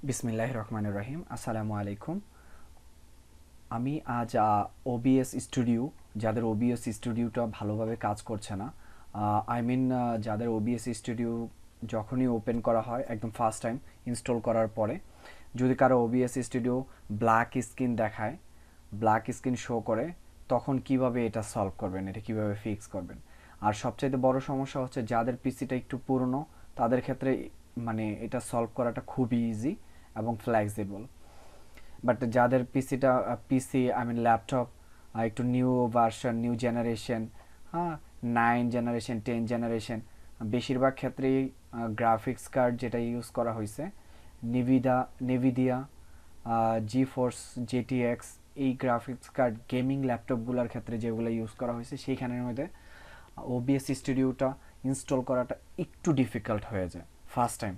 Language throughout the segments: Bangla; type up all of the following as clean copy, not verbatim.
বিসমিল্লাহির রহমানির রহিম। আসসালামু আলাইকুম। আমি আজ ওবিএস স্টুডিও, যাদের ওবিএস স্টুডিওটা ভালোভাবে কাজ করছে না, যাদের ওবিএস স্টুডিও যখনই ওপেন করা হয় একদম ফার্স্ট টাইম ইনস্টল করার পরে যদি কারো ওবিএস স্টুডিও ব্ল্যাক স্ক্রিন দেখায়, ব্ল্যাক স্ক্রিন শো করে, তখন কিভাবে এটা সলভ করবেন, এটা কিভাবে ফিক্স করবেন। আর সবচাইতে বড় সমস্যা হচ্ছে যাদের পিসিটা একটু পুরনো, তাদের ক্ষেত্রে এটা সলভ করাটা খুবই ইজি এবং ফ্লেক্সিবল। বাট যাদের ল্যাপটপ একটু নিউ ভার্সন, নিউ জেনারেশন, হ্যাঁ, 9 জেনারেশন, 10 জেনারেশন, বেশিরভাগ ক্ষেত্রেই গ্রাফিক্স কার্ড যেটা ইউজ করা হয়েছে নেভিডিয়া জি ফোর্স জেটিএক্স, এই গ্রাফিক্স কার্ড গেমিং ল্যাপটপগুলোর ক্ষেত্রে যেগুলো ইউজ করা হয়েছে সেইখানের মধ্যে ওবিএস স্টুডিওটা ইনস্টল করাটা একটু ডিফিকাল্ট হয়ে যায় ফার্স্ট টাইম।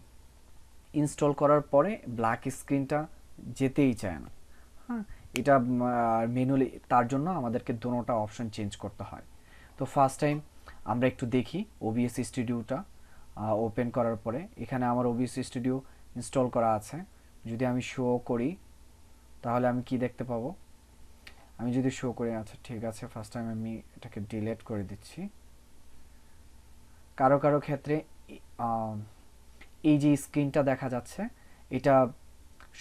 ইনস্টল করার পরে ব্ল্যাক স্ক্রিনটা যেতেই চায় না। হ্যাঁ, এটা ম্যানুয়ালি, তার জন্য আমাদেরকে দোনোটা অপশন চেঞ্জ করতে হয়। তো ফার্স্ট টাইম আমরা একটু দেখি ওবিএস স্টুডিওটা ওপেন করার পরে। এখানে আমার ওবিএস স্টুডিও ইনস্টল করা আছে। যদি আমি শো করি তাহলে আমি কি দেখতে পাবো? আমি যদি শো করি, আচ্ছা ঠিক আছে, ফার্স্ট টাইম আমি এটাকে ডিলিট করে দিচ্ছি। কারো কারো ক্ষেত্রে এই যে স্ক্রিনটা দেখা যাচ্ছে, এটা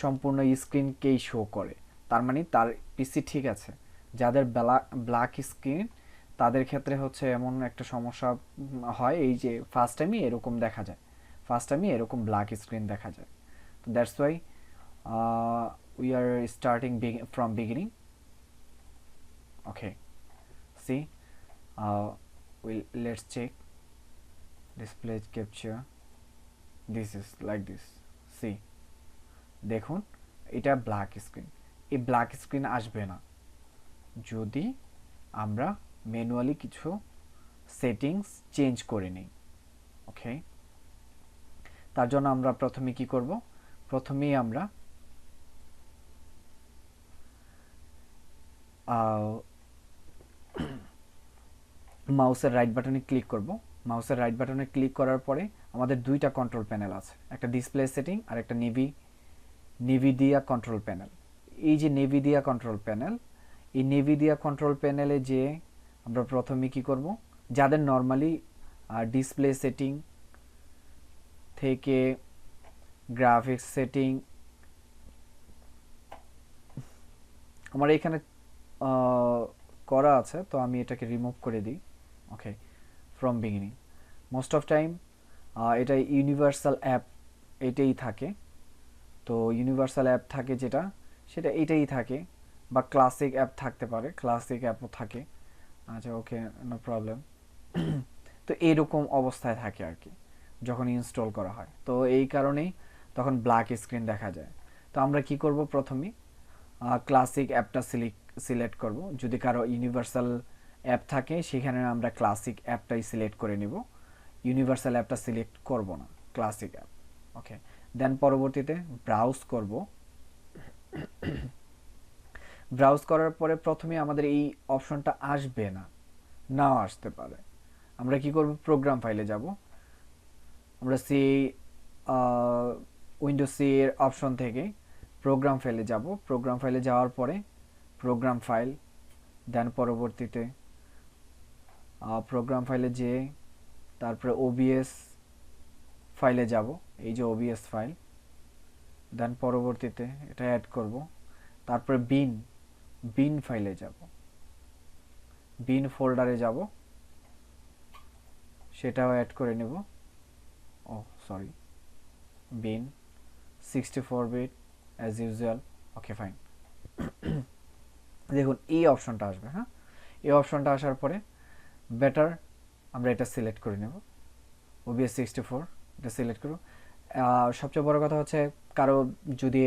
সম্পূর্ণ স্ক্রিনকেই শো করে, তার মানে তার পিসি ঠিক আছে। যাদের ব্ল্যাক স্ক্রিন, তাদের ক্ষেত্রে হচ্ছে এমন একটা সমস্যা হয়, এই যে ফার্স্ট টাইমই এরকম দেখা যায়, ফার্স্ট টাইমই এরকম ব্ল্যাক স্ক্রিন দেখা যায়। তো that's why we are starting from beginning. Okay, see, let's check display capture. This is like this. See, দেখুন, এটা ব্ল্যাক স্ক্রিন। এই ব্ল্যাক স্ক্রিন আসবে না যদি আমরা ম্যানুয়ালি কিছু সেটিংস চেঞ্জ করে নিই। ওকে, তার জন্য আমরা প্রথমে কি করব? প্রথমেই আমরা মাউসের রাইট বাটনে ক্লিক করব। মাউসের রাইট বাটনে ক্লিক করার পরে আমাদের দুইটা কন্ট্রোল প্যানেল আছে, একটা ডিসপ্লে সেটিং আর একটা নেভিডিয়া কন্ট্রোল প্যানেল। এই যে নেভিডিয়া কন্ট্রোল প্যানেল, এই নেভিডিয়া কন্ট্রোল প্যানেলে যে আমরা প্রথমে কি করব, যাদের নর্মালি ডিসপ্লে সেটিং থেকে গ্রাফিক্স সেটিং, আমার এখানে করা আছে, তো আমি এটাকে রিমুভ করে দিই। Okay, from beginning. Most of time এটা ইউনিভার্সাল অ্যাপ এটাই থাকে। তো ইউনিভার্সাল অ্যাপ থাকে যেটা, সেটা এইটাই থাকে, বা ক্লাসিক অ্যাপ থাকতে পারে, ক্লাসিক অ্যাপও থাকে। আচ্ছা, ওকে, নো প্রবলেম। তো এইরকম অবস্থায় থাকে আর কি যখন ইনস্টল করা হয়, তো এই কারণেই তখন ব্ল্যাক স্ক্রিন দেখা যায়। তো আমরা কি করব, প্রথমে ক্লাসিক অ্যাপটা সিলেক্ট করব। যদি কারো ইউনিভার্সাল অ্যাপ থাকে সেখানে আমরা ক্লাসিক অ্যাপটাই সিলেক্ট করে নিব, ইউনিভার্সাল অ্যাপটা সিলেক্ট করব না, ক্লাসিক অ্যাপ। ওকে, দেন পরবর্তীতে ব্রাউজ করব। ব্রাউজ করার পরে প্রথমে আমাদের এই অপশনটা আসবে না, নাও আসতে পারে। আমরা কি করব, প্রোগ্রাম ফাইলে যাব। আমরা উইন্ডোজ সি এর অপশন থেকে প্রোগ্রাম ফাইলে যাব। প্রোগ্রাম ফাইলে যাওয়ার পরে প্রোগ্রাম ফাইল, দেন পরবর্তীতে প্রোগ্রাম ফাইলে যেয়ে তারপরে ওবিএস ফাইলে যাব, এই যে ওবিএস ফাইল, দেন পরবর্তীতে এটা অ্যাড করব। তারপরে বিন ফাইলে যাব, বিন ফোল্ডারে যাব, সেটাও অ্যাড করে নেব। ও সরি, বিন 64 বিট অ্যাজ ইউজুয়াল। ওকে, ফাইন। দেখুন এই অপশনটা আসবে। হ্যাঁ, এই অপশনটা আসার পরে বেটার আমরা এটা সিলেক্ট করে নেব, ওবিএস 64 এটা সিলেক্ট করব। সবচেয়ে বড় কথা হচ্ছে কারো যদি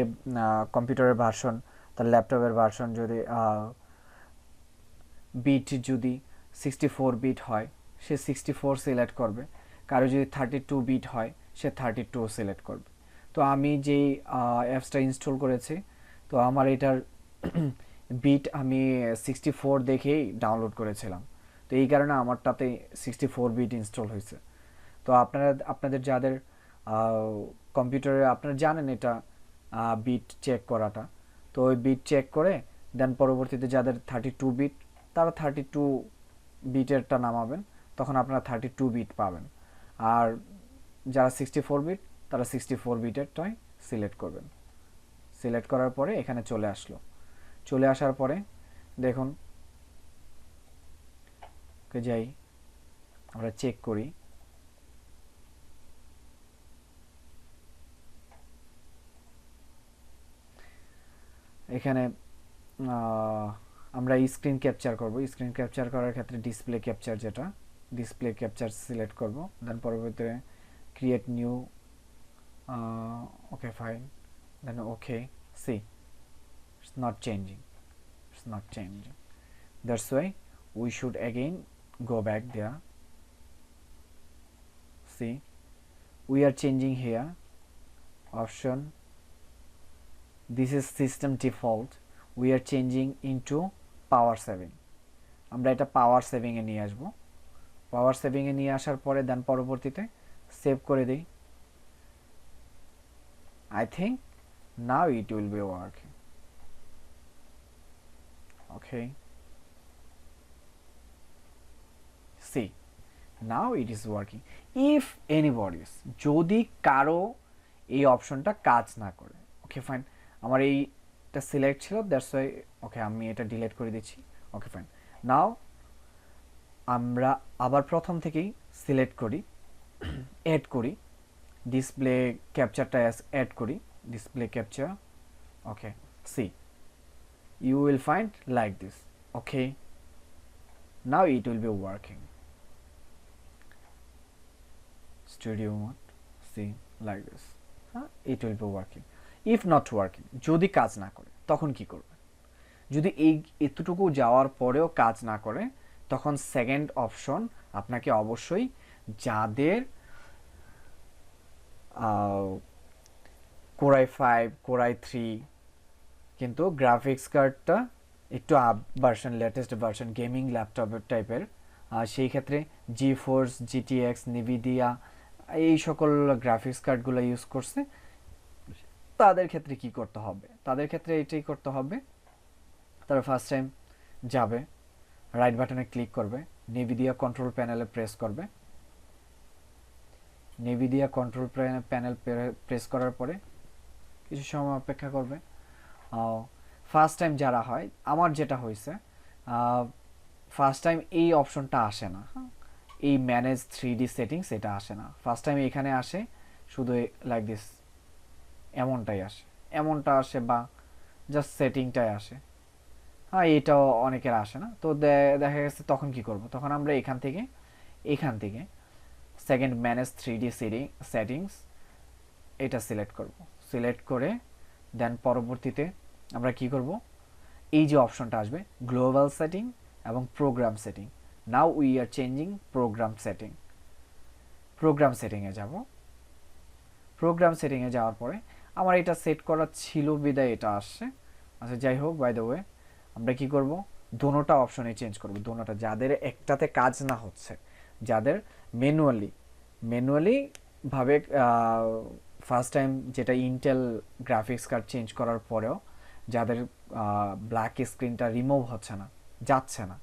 কম্পিউটারের ভার্সন, তার ল্যাপটপের ভার্সন যদি বিট যদি 64 বিট হয়, সে 64 সিলেক্ট করবে। কারো যদি 32 বিট হয়, সে 32 সিলেক্ট করবে। তো আমি যেই অ্যাপসটা ইনস্টল করেছি, তো আমার এটার বিট আমি 64 দেখেই ডাউনলোড করেছিলাম, তো এই কারণে আমারটাতে 64 বিট ইনস্টল হয়েছে। তো আপনাদের যাদের কম্পিউটারে, আপনারা জানেন এটা বিট চেক করাটা। তো ওই বিট চেক করে দেন পরবর্তীতে যাদের 32 বিট তারা 32 বিটেরটা নামাবেন, তখন আপনারা 32 বিট পাবেন। আর যারা 64 বিট তারা 64 বিটেরটাই সিলেক্ট করবেন। সিলেক্ট করার পরে এখানে চলে আসলো। চলে আসার পরে দেখুন যাই আমরা চেক করি। এখানে আমরা স্ক্রিন ক্যাপচার করব। স্ক্রিন ক্যাপচার করার ক্ষেত্রে ডিসপ্লে ক্যাপচার, যেটা ডিসপ্লে ক্যাপচার সিলেক্ট করব। দেন পরবর্তীতে create new, okay fine, then okay. See it's not changing, it's not changing. That's why we should again go back there. See, we are changing here option, this is system default, we are changing into power saving. আমরা এটা পাওয়ার সেভিং এ নিয়ে আসব। পাওয়ার সেভিং এ নিয়ে আসার পরে দেন পরবর্তীতে সেভ করে দেই। I think now it will be working. Okay, see, now it is working. If anybody's, যদি কারো এই অপশনটা কাজ না করে, ওকে ফাইন, আমার এইটা সিলেক্ট ছিল, দ্যাটস ওয়াই ওকে আমি এটা ডিলিট করে দিচ্ছি। ওকে ফাইন, নাও আমরা আবার প্রথম থেকেই সিলেক্ট করি, অ্যাড করি, ডিসপ্লে ক্যাপচারটা অ্যাড করি, display capture. Okay, see, you will find like this. Okay, now it will be working. Studio mode, see, like this. It will be working. If not working, যদি কাজ না করে তখন কি করবেন? যদি এই এতটুকু যাওয়ার পরেও কাজ না করে, তখন সেকেন্ড অপশন আপনাকে অবশ্যই যাদের কোরাই 5, কোরাই 3 কিন্তু গ্রাফিক্স কার্ডটা একটু up version, latest version, gaming laptop টাইপের, সেই ক্ষেত্রে জিফোর্স, জিটিএক্স, নিভিডিয়া এই সকল গ্রাফিক্স কার্ডগুলো ইউজ করছে, তাদের ক্ষেত্রে কি করতে হবে? তাদের ক্ষেত্রে এটাই করতে হবে, তারা ফার্স্ট টাইম যাবে, রাইট বাটনে ক্লিক করবে, নিভিডিয়া কন্ট্রোল প্যানেলে প্রেস করবে। নিভিডিয়া কন্ট্রোল প্যানেল প্রেস করার পরে কিছু সময় অপেক্ষা করবে। ফার্স্ট টাইম যারা হয়, আমার যেটা হয়েছে, ফার্স্ট টাইম এই অপশনটা আসে না, এই ম্যানেজ 3D সেটিংস এটা আসে না। ফার্স্ট টাইম এখানে আসে শুধু লাইক দিস, এমনটাই আসে, এমনটা আসে, বা জাস্ট সেটিংটাই আসে। হ্যাঁ, এটাও অনেকের আসে না। তো দেখা গেছে তখন কি করব? তখন আমরা এখান থেকে সেকেন্ড ম্যানেজ 3D সেটিংস এটা সিলেক্ট করব। সিলেক্ট করে দেন পরবর্তীতে আমরা কি করব? এই যে অপশনটা আসবে গ্লোবাল সেটিং এবং program setting, now we are changing program setting. Program সেটিংয়ে যাব। প্রোগ্রাম সেটিংয়ে যাওয়ার পরে আমার এটা সেট করা ছিল বিদায় এটা আসছে। আচ্ছা, যাই হোক, বাই দ্য ওয়ে আমরা কি করব? দোনোটা অপশনে চেঞ্জ করব। দোনোটা, যাদের একটাতে কাজ না হচ্ছে, যাদের ম্যানুয়ালি ভাবে ফার্স্ট টাইম যেটা ইন্টেল গ্রাফিক্স কার্ড চেঞ্জ করার পরেও যাদের ব্ল্যাক স্ক্রিনটা রিমুভ হচ্ছে না, যাচ্ছে না,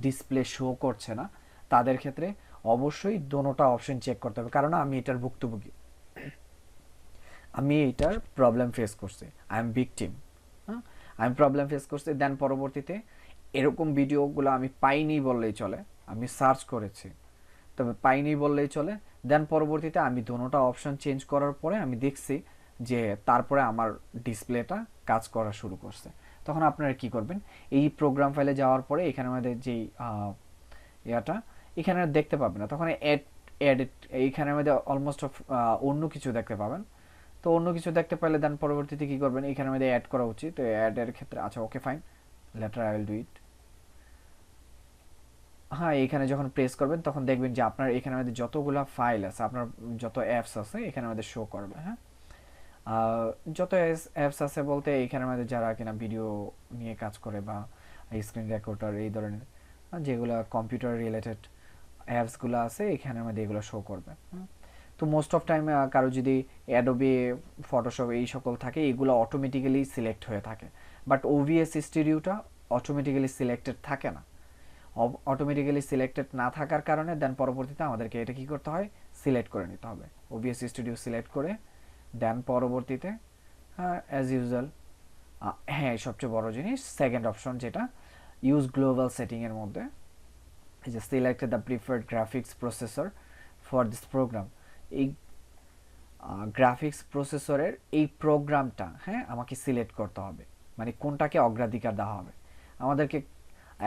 ডিসপ্লে শো করছে না, তাদের ক্ষেত্রে অবশ্যই দোনোটা অপশন চেক করতে হবে। কারণ আমি এটার ভুক্তভোগী, আমি এইটার প্রবলেম ফেস করছি, আই এম ভিকটিম। আমি প্রবলেম ফেস করছি। দেন পরবর্তীতে এরকম ভিডিওগুলো আমি পাইনি বললেই চলে, আমি সার্চ করেছি, তবে পাইনি বললেই চলে। দেন পরবর্তীতে আমি দোনোটা অপশন চেঞ্জ করার পরে আমি দেখছি যে তারপরে আমার ডিসপ্লেটা কাজ করা শুরু করছে। তখন আপনারা কি করবেন? এই প্রোগ্রাম ফাইলে যাওয়ার পরে এখানে আমাদের যেই ইয়াটা এখানে দেখতে পাবেন না, তখন এডিট এইখানে আমাদের অলমোস্ট অন্য কিছু দেখতে পাবেন। তো অন্য কিছু দেখতে পেলে দেন পরবর্তীতে কি করবেন? এখানে আমাদের অ্যাড করা উচিত। তো অ্যাডের ক্ষেত্রে আচ্ছা, okay fine, letter I will do it. হ্যাঁ, এখানে যখন প্রেস করবেন তখন দেখবেন যে আপনার এখানে আমাদের যতগুলা ফাইল আছে, আপনার যত অ্যাপস আছে এখানে আমাদের শো করবে। হ্যাঁ, যত অ্যাপস আছে বলতে এখানে আমাদের যারা কিনা ভিডিও নিয়ে কাজ করে বা স্ক্রিন রেকর্ডার এই ধরনের যেগুলো কম্পিউটার রিলেটেড অ্যাপসগুলো আছে এখানে আমাদের এগুলো শো করবে। তো তো মোস্ট অফ টাইম কারো যদি অ্যাডোবে ফটোশপ এই সকল থাকে এগুলো অটোমেটিক্যালি সিলেক্ট হয়ে থাকে, বাট ওভিএস স্টুডিওটা অটোমেটিক্যালি সিলেক্টেড থাকে না। অটোমেটিক্যালি সিলেক্টেড না থাকার কারণে দেন পরবর্তীতে আমাদেরকে এটা কী করতে হয়, সিলেক্ট করে নিতে হবে। ওভিএস স্টুডিও সিলেক্ট করে দেন পরবর্তীতে অ্যাজ ইউজুয়াল হ্যাঁ সবচেয়ে বড় জিনিস সেকেন্ড অপশন যেটা ইউজ গ্লোবাল সেটিংয়ের মধ্যে এই যে select the preferred graphics processor for this program, এই গ্রাফিক্স প্রসেসরের এই প্রোগ্রামটা হ্যাঁ আমাকে সিলেক্ট করতে হবে, মানে কোনটাকে অগ্রাধিকার দেওয়া হবে আমাদেরকে।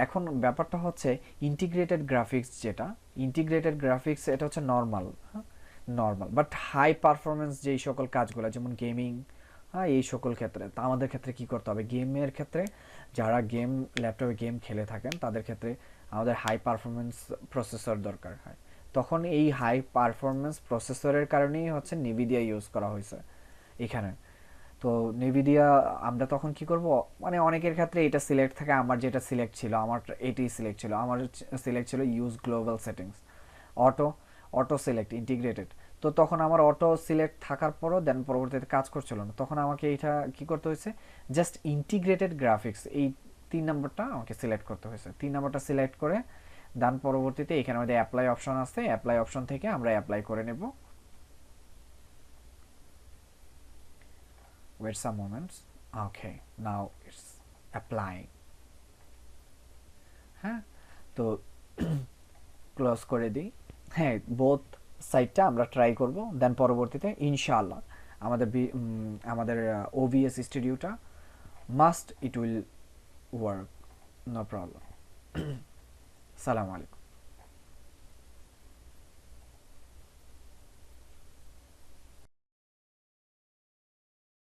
এখন ব্যাপারটা হচ্ছে ইন্টিগ্রেটেড গ্রাফিক্স, যেটা ইন্টিগ্রেটেড গ্রাফিক্স এটা হচ্ছে normal, normal but high performance যেই সকল কাজগুলো যেমন গেমিং, হ্যাঁ এই সকল ক্ষেত্রে তা আমাদের ক্ষেত্রে কী করতে হবে, গেমের ক্ষেত্রে যারা ল্যাপটপে গেম খেলে থাকেন তাদের ক্ষেত্রে আমাদের হাই পারফরমেন্স প্রসেসর দরকার হয়। তখন এই হাই পারফরমেন্স প্রসেসরের কারণেই হচ্ছে নিভিডিয়া ইউজ করা হয়েছে এখানে। তো নিভিডিয়া আমরা তখন কি করব, মানে অনেকের ক্ষেত্রে এটা সিলেক্ট থাকে, আমার যেটা সিলেক্ট ছিল আমার এটাই সিলেক্ট ছিল, আমার সিলেক্ট ছিল use global settings auto auto select integrated. তো তখন আমার অটো সিলেক্ট থাকার পরও দেন পরবর্তীতে কাজ করছিল না, তখন আমাকে এইটা কি করতে হয়েছে, জাস্ট ইন্টিগ্রেটেড গ্রাফিক্স এই 3 নম্বরটা আমাকে সিলেক্ট করতে হয়েছে। 3 নম্বরটা সিলেক্ট করে দেন পরবর্তীতে এখানে আমাদের অ্যাপ্লাই অপশন আছে, অ্যাপ্লাই অপশন থেকে আমরা অ্যাপ্লাই করে নেব। wait some moments, okay now it's applying। হ্যাঁ তো ক্লোজ করে দিই। হ্যাঁ বোথ সাইডটা আমরা ট্রাই করব, দেন পরবর্তীতে ইনশাআল্লাহ আমাদের ওভিএস স্টুডিওটা must it will work, no problem. সালাম আলাইকুম।